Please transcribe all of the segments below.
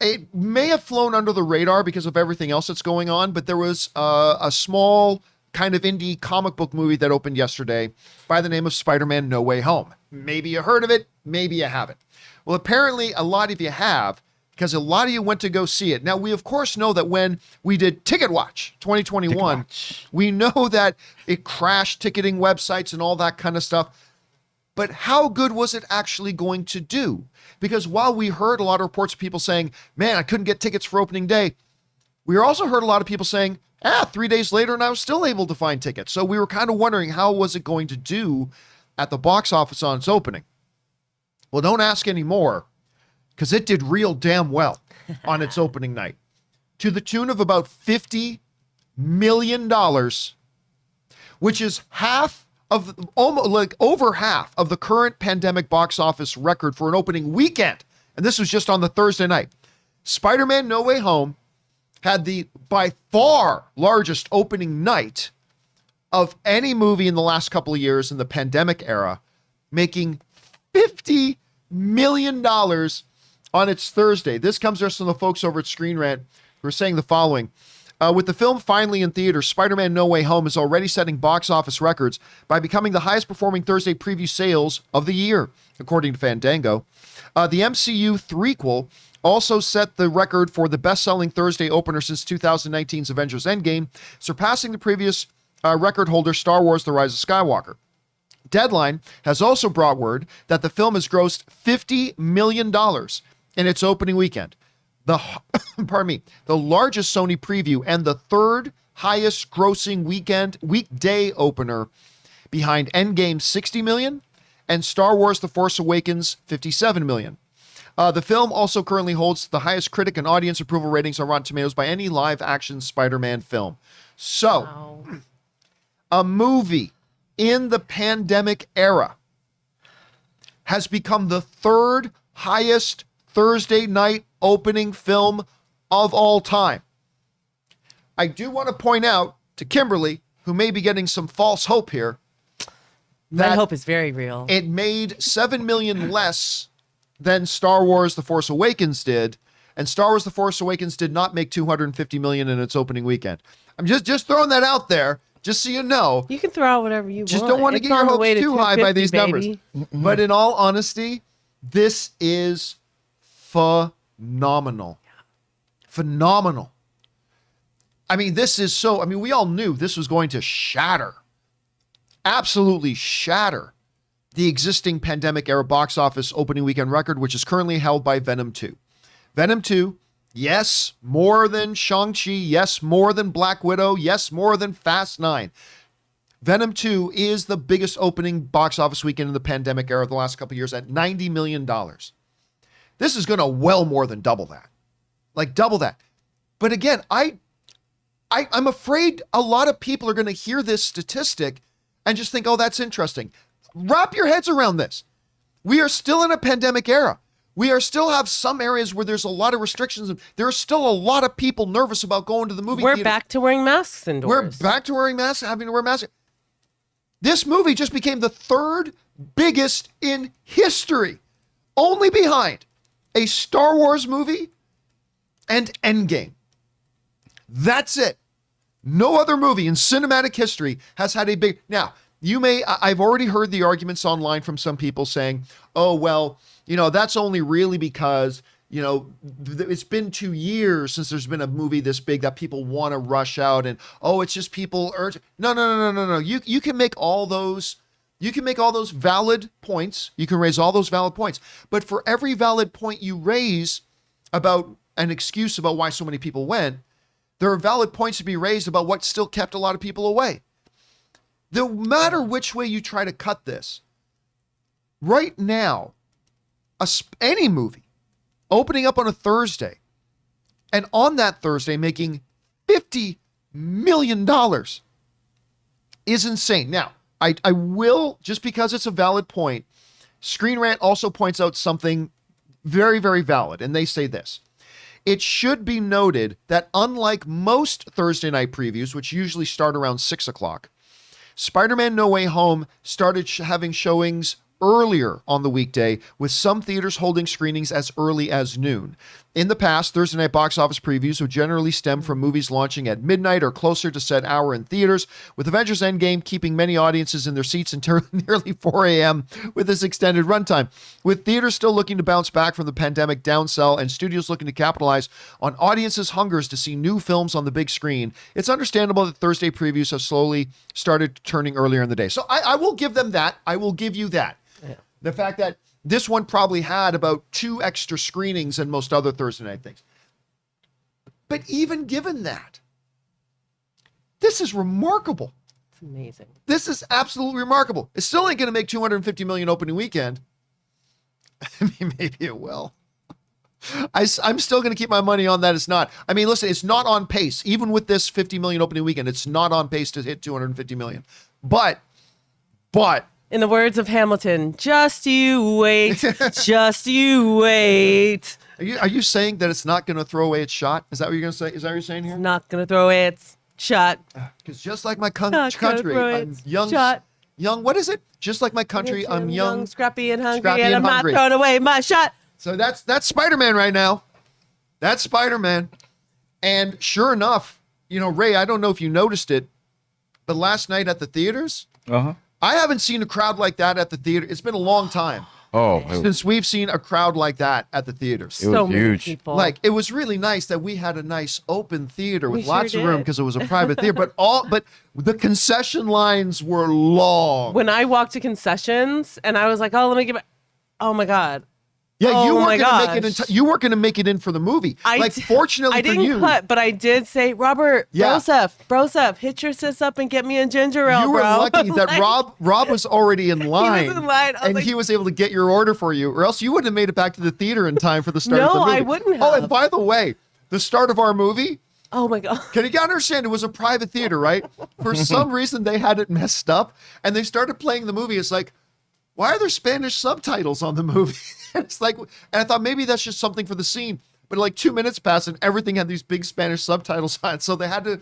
it may have flown under the radar because of everything else that's going on, but there was a small kind of indie comic book movie that opened yesterday by the name of SpiderMan No Way Home. Maybe you heard of it, maybe you haven't. Well, apparently a lot of you have, because a lot of you went to go see it. Now, we of course know that when we did Ticket Watch 2021, we know that it crashed ticketing websites and all that kind of stuff. But how good was it actually going to do? Because while we heard a lot of reports of people saying, man, I couldn't get tickets for opening day, we also heard a lot of people saying, 3 days later and I was still able to find tickets. So we were kind of wondering, how was it going to do at the box office on its opening? Well, don't ask anymore, because it did real damn well on its opening night, to the tune of about $50 million, which is over half of the current pandemic box office record for an opening weekend. And this was just on the Thursday night. Spider-Man No Way Home had the by far largest opening night of any movie in the last couple of years in the pandemic era, making $50 million on its Thursday. This comes just from the folks over at Screen Rant who are saying the following. With the film finally in theaters, Spider-Man No Way Home is already setting box office records by becoming the highest performing Thursday preview sales of the year, according to Fandango. The MCU threequel also set the record for the best-selling Thursday opener since 2019's Avengers Endgame, surpassing the previous record holder Star Wars The Rise of Skywalker. Deadline has also brought word that the film has grossed $50 million in its opening weekend. The largest Sony preview and the third highest grossing weekday opener behind Endgame $60 million and Star Wars The Force Awakens $57 million. The film also currently holds the highest critic and audience approval ratings on Rotten Tomatoes by any live-action Spider-Man film. So, wow. A movie in the pandemic era has become the third highest Thursday night opening film of all time. I do want to point out to Kimberly, who may be getting some false hope here, that hope is very real. It made $7 million less than Star Wars The Force Awakens did, and Star Wars The Force Awakens did not make $250 million in its opening weekend. I'm just throwing that out there, just so you know. You can throw out whatever you just want. Don't want to get your hopes too high by these numbers. Mm-hmm. But in all honesty, this is phenomenal. Phenomenal. I mean, we all knew this was going to shatter, absolutely shatter the existing pandemic era box office opening weekend record, which is currently held by Venom 2. Venom 2, yes, more than Shang-Chi, yes, more than Black Widow, yes, more than Fast 9. Venom 2 is the biggest opening box office weekend in the pandemic era of the last couple of years at $90 million. This is going to well more than double that. Like double that. But again, I'm afraid a lot of people are going to hear this statistic and just think, oh, that's interesting. Wrap your heads around this. We are still in a pandemic era. We still have some areas where there's a lot of restrictions. There are still a lot of people nervous about going to the movie theater. We're back to wearing masks indoors. We're back to wearing masks, having to wear masks. This movie just became the third biggest in history, only behind a Star Wars movie and Endgame. That's it. No other movie in cinematic history has had a big... Now, I've already heard the arguments online from some people saying, oh, well, that's only really because, it's been 2 years since there's been a movie this big that people want to rush out and, oh, it's just people urge. No. You can make all those valid points. You can raise all those valid points. But for every valid point you raise about an excuse about why so many people went, there are valid points to be raised about what still kept a lot of people away. No matter which way you try to cut this, right now, any movie opening up on a Thursday and on that Thursday making $50 million is insane. Now, I will, just because it's a valid point, Screen Rant also points out something very, very valid, and they say this. It should be noted that unlike most Thursday night previews, which usually start around 6 o'clock, Spider-Man No Way Home started having showings earlier on the weekday, with some theaters holding screenings as early as noon. In the past, Thursday night box office previews would generally stem from movies launching at midnight or closer to said hour in theaters, with Avengers Endgame keeping many audiences in their seats until nearly 4 a.m. with this extended runtime. With theaters still looking to bounce back from the pandemic downsell and studios looking to capitalize on audiences' hungers to see new films on the big screen, it's understandable that Thursday previews have slowly started turning earlier in the day. So I will give them that. I will give you that. Yeah. The fact that this one probably had about 2 extra screenings than most other Thursday night things. But even given that, this is remarkable. It's amazing. This is absolutely remarkable. It still ain't going to make $250 million opening weekend. I mean, maybe it will. I'm still going to keep my money on that. It's not. I mean, listen, it's not on pace. Even with this $50 million opening weekend, it's not on pace to hit $250 million. But. In the words of Hamilton, just you wait, just you wait. Are you saying that it's not going to throw away its shot? Is that what you're going to say? Is that what you're saying here? It's not going to throw away its shot. Because just like my country, throw I'm its young. shot. Young, what is it? Just like my country, I'm young. Scrappy and hungry, scrappy and and I'm hungry. not throwing away my shot. So that's Spider-Man right now. That's Spider-Man. And sure enough, Ray, I don't know if you noticed it, but last night at the theaters, I haven't seen a crowd like that at the theater. It's been a long time since we've seen a crowd like that at the theaters. It was So many huge. people. Like, it was really nice that we had a nice open theater with We lots sure of room did. because it was a private theater. But the concession lines were long. When I walked to concessions and I was like, oh, let me get back. Oh my God. Yeah, you Oh weren't my going to make it in. gosh. You weren't going to make it in for the movie. Fortunately I for didn't you, cut, but I did say, Robert, Yeah. Broseph, hit your sis up and get me a ginger ale, you were bro. lucky that Like, Rob was already in line. in line. I was And like- he was able to get your order for you, or else you wouldn't have made it back to the theater in time for the start of the No, movie. I wouldn't Oh, have. and by the way, the start of our movie, Oh my God. can you understand? It was a private theater, right? For some reason, they had it messed up, and they started playing the movie. It's like, why are there Spanish subtitles on the movie? It's like, and I thought maybe that's just something for the scene. But like 2 minutes passed, and everything had these big Spanish subtitles on it. So they had to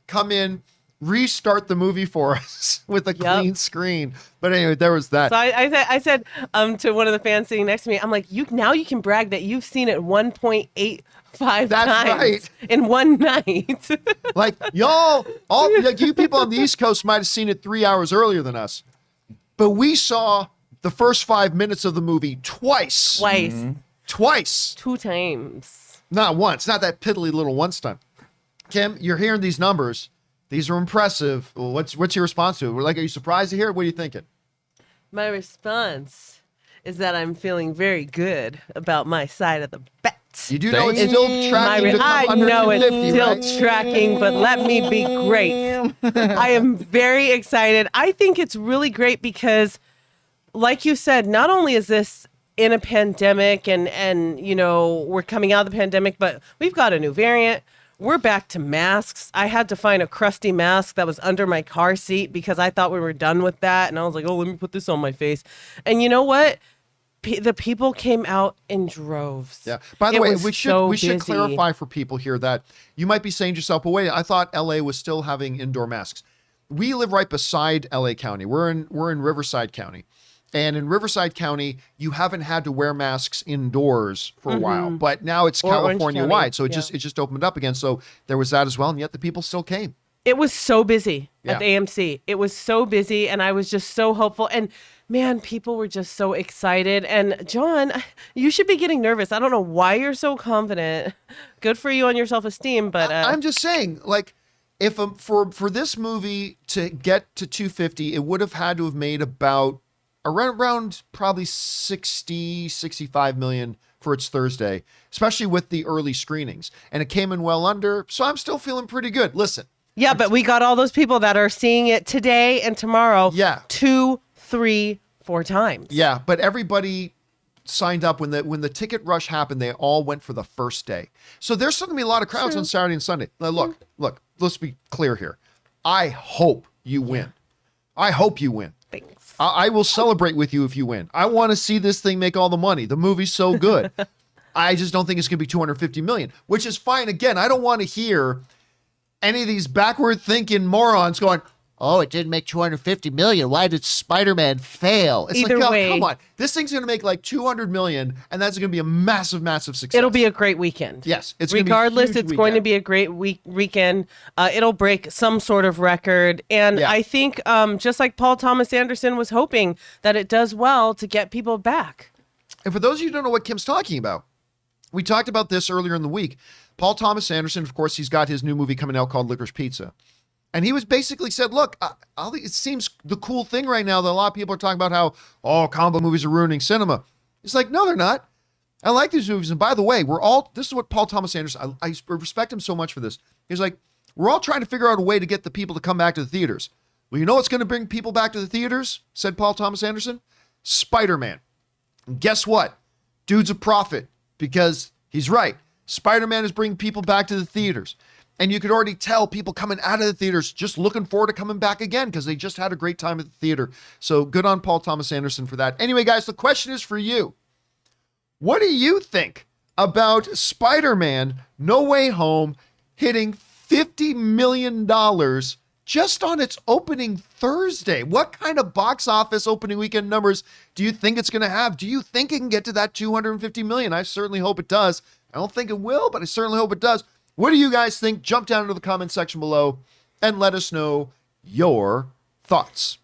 come in, restart the movie for us with a clean screen. But anyway, there was that. So I said to one of the fans sitting next to me, I'm like, you can brag that you've seen it 1.85 That's times right. in one night. Like, y'all, like you people on the East Coast might have seen it 3 hours earlier than us. But we saw the first 5 minutes of the movie twice. Twice. 2 times. Not once. Not that piddly little once time. Kim, you're hearing these numbers. These are impressive. Well, what's your response to it? Like, are you surprised to hear it? What are you thinking? My response is that I'm feeling very good about my side of the bet. You do know it's still tracking to come I under know it's 250, still right? tracking, but let me be great. I am very excited. I think it's really great because, like you said, not only is this in a pandemic and we're coming out of the pandemic, but we've got a new variant. We're back to masks. I had to find a crusty mask that was under my car seat because I thought we were done with that. And I was like, oh, let me put this on my face. And you know what? The people came out in droves. Yeah. By the It way, was we so should busy. clarify for people here that you might be saying to yourself, well, wait, I thought LA was still having indoor masks. We live right beside LA County. We're in Riverside County. And in Riverside County, you haven't had to wear masks indoors for a while, but now it's Or Orange California County, wide. So it yeah. just opened up again. So there was that as well. And yet the people still came. It was so busy Yeah. at the AMC. It was so busy, and I was just so hopeful. And man, people were just so excited. And John, you should be getting nervous. I don't know why you're so confident. Good for you on your self-esteem, but I'm just saying, like, if for this movie to get to 250, it would have had to have made about around probably 65 million for its Thursday, especially with the early screenings. And it came in well under, so I'm still feeling pretty good. Listen. yeah, but we got all those people that are seeing it today and tomorrow. Yeah. 2, 3, 4 times. Yeah, but everybody signed up when the ticket rush happened. They all went for the first day. So there's still gonna be a lot of crowds on Saturday and Sunday. Now look, let's be clear here. I hope you win. I hope you win. Thanks. I will celebrate with you if you win. I want to see this thing make all the money. The movie's so good. I just don't think it's going to be 250 million, which is fine. Again, I don't want to hear any of these backward thinking morons going, oh, it didn't make 250 million. Why did Spider-Man fail? It's Either like, way, come on. This thing's going to make like 200 million, and that's going to be a massive, massive success. It'll be a great weekend. Yes. It's regardless, going to be a huge it's going to weekend. be a great weekend. It'll break some sort of record. And Yeah. I think just like Paul Thomas Anderson was hoping that it does well to get people back. And for those of you who don't know what Kim's talking about, we talked about this earlier in the week. Paul Thomas Anderson, of course, he's got his new movie coming out called Licorice Pizza. And he was basically said, look, it seems the cool thing right now that a lot of people are talking about how, comic book movies are ruining cinema. It's like, no, they're not. I like these movies. And by the way, this is what Paul Thomas Anderson, I respect him so much for this. He's like, we're all trying to figure out a way to get the people to come back to the theaters. Well, you know what's going to bring people back to the theaters, said Paul Thomas Anderson? Spider-Man. And guess what? Dude's a prophet because he's right. Spider-Man is bringing people back to the theaters. And you could already tell people coming out of the theaters just looking forward to coming back again because they just had a great time at the theater. So good on Paul Thomas Anderson for that. Anyway, guys, the question is for you. What do you think about Spider-Man No Way Home hitting $50 million just on its opening Thursday? What kind of box office opening weekend numbers do you think it's going to have? Do you think it can get to that 250 million? I certainly hope it does. I don't think it will, but I certainly hope it does. What do you guys think? Jump down into the comment section below and let us know your thoughts.